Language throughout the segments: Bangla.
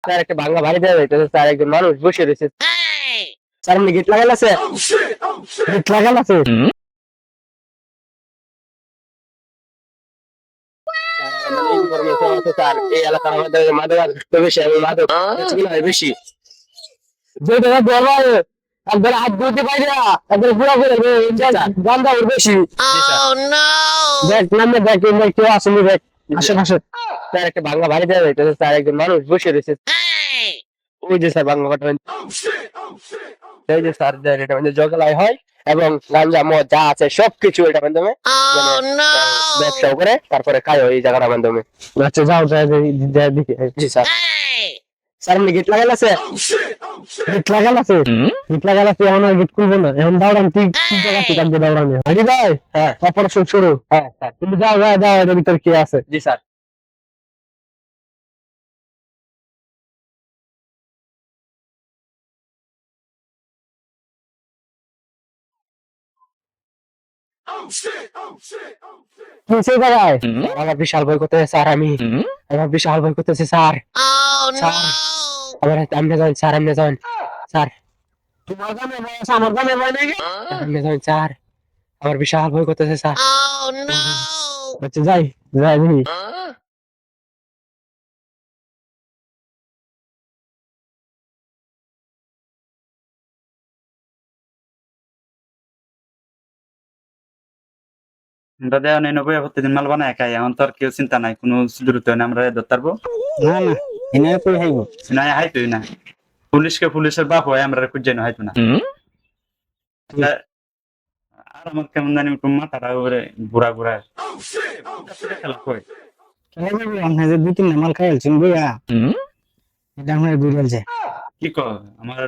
স্যার একটা ভাঙা বাড়ি দেওয়া যাইতেছে, স্যার একজন মানুষ বসে রয়েছে। স্যার এমনি গেট লাগাল আছে, গেট লাগাল আছে। ইনফরমেশন আছে স্যার, এই এলাকার মধ্যে মাদক আসক্ত বেশি এবং মাদক বেশি হয় বেশি। যে জায়গা বলবো একবার হাত ধরতে পারি না, একবার পুরো করে গান্দা ওর বেশি। দেখ নামে দেখ কেউ আসেনি, দেখ আশেপাশে। স্যার একটা ভাঙা বাড়ি দেওয়া যাইতেছে, স্যার একজন মানুষ বসে রয়েছে। ওই যে স্যার ভাঙা বাড়ি, এই যে স্যার এটা মানে জগলাই হয় এবং গাঞ্জা মদ যা আছে সবকিছু এটার মাধ্যমে ব্যবসাও করে, তারপরে খায় এই জায়গাটার মাধ্যমে। আচ্ছা যাও দেখি। জি স্যার। স্যার এমনি গেট লাগাল আছে, গেট লাগাল আছে, গেট লাগাল আছে। এখন আর গেট খুলবো না, এখন দাঁড়ান। ঠিক ঠিক জায়গা থেকে আজকে দাঁড়ানো হাঁটি ভাই। হ্যাঁ অপারেশন শুরু। হ্যাঁ স্যার তুমি যাও যাও যাও, এটার ভিতর কি আছে। জি স্যার। কি সেই জায়গায় আমার বিশাল ভয় করতেছে স্যার, আমার বিশাল ভয় করতেছে স্যার। স্যার আমার আপনি যান স্যার, আপনি যান স্যার। তোমার গানে ভয় আছে, আমার গানে ভয় নাকি? আপনি যান স্যার, আমার বিশাল ভয় করতেছে স্যার। আচ্ছা যাই যাই দেখি। দাদা নেই বইয়া প্রতিদিন মাল বানায় খাই, এখন তো আর কেউ চিন্তা নাই, কোনো দ্রুত আমরা ধরতে পারবো না না, এনে কই হাইব না, হাইতোই না। পুলিশকে পুলিশের বাপ হয়, আমরা খুঁজে না হাইতো না। আর আমার কেমন জানি একটু মাথাটা উপরে ঘুরা ঘুরা খেলা কই। কেন বলবো আপনি যে দুই তিন মাল খাইলছেন বইয়া, এটা আমার দুই বলছে। কি কর আমার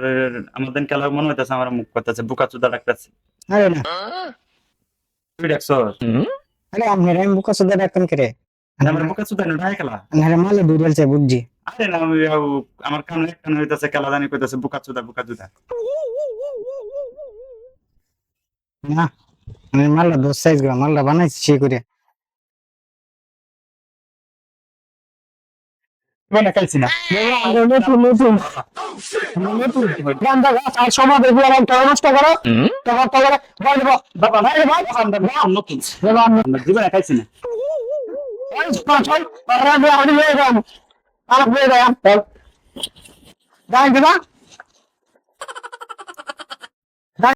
আমাদের খেলা মনে হইতেছে, আমার মুখ করতেছে বুকা চুদা ডাকতেছে। আরে না, তুই দেখছ আরে আপনার আমি বুকা সুদা ডাক্তার করে আমার বুকা চুদা নাই খেলা। আপনার মালে দুই বলছে বুঝছি। আরে না আমার কানে এক কানে হইতেছে খেলা জানি কইতেছে বুকা চুদা বুকা চুদা। না আমি মালটা দোষ সাইজ গা মালটা বানাইছি সে করে। মানে খাইছি না নতুন নতুন নতুন গান্দা গাছ আর সমাজের পুরো রং নষ্ট করো, তখন তখন বল দেবো বাবা ভাই ভাই নতুন দেবো জীবনে খাইছি না। পাঁচ ছয় আর আমি হয়ে যাম আর হয়ে যাম দাঁড়িয়ে দেবা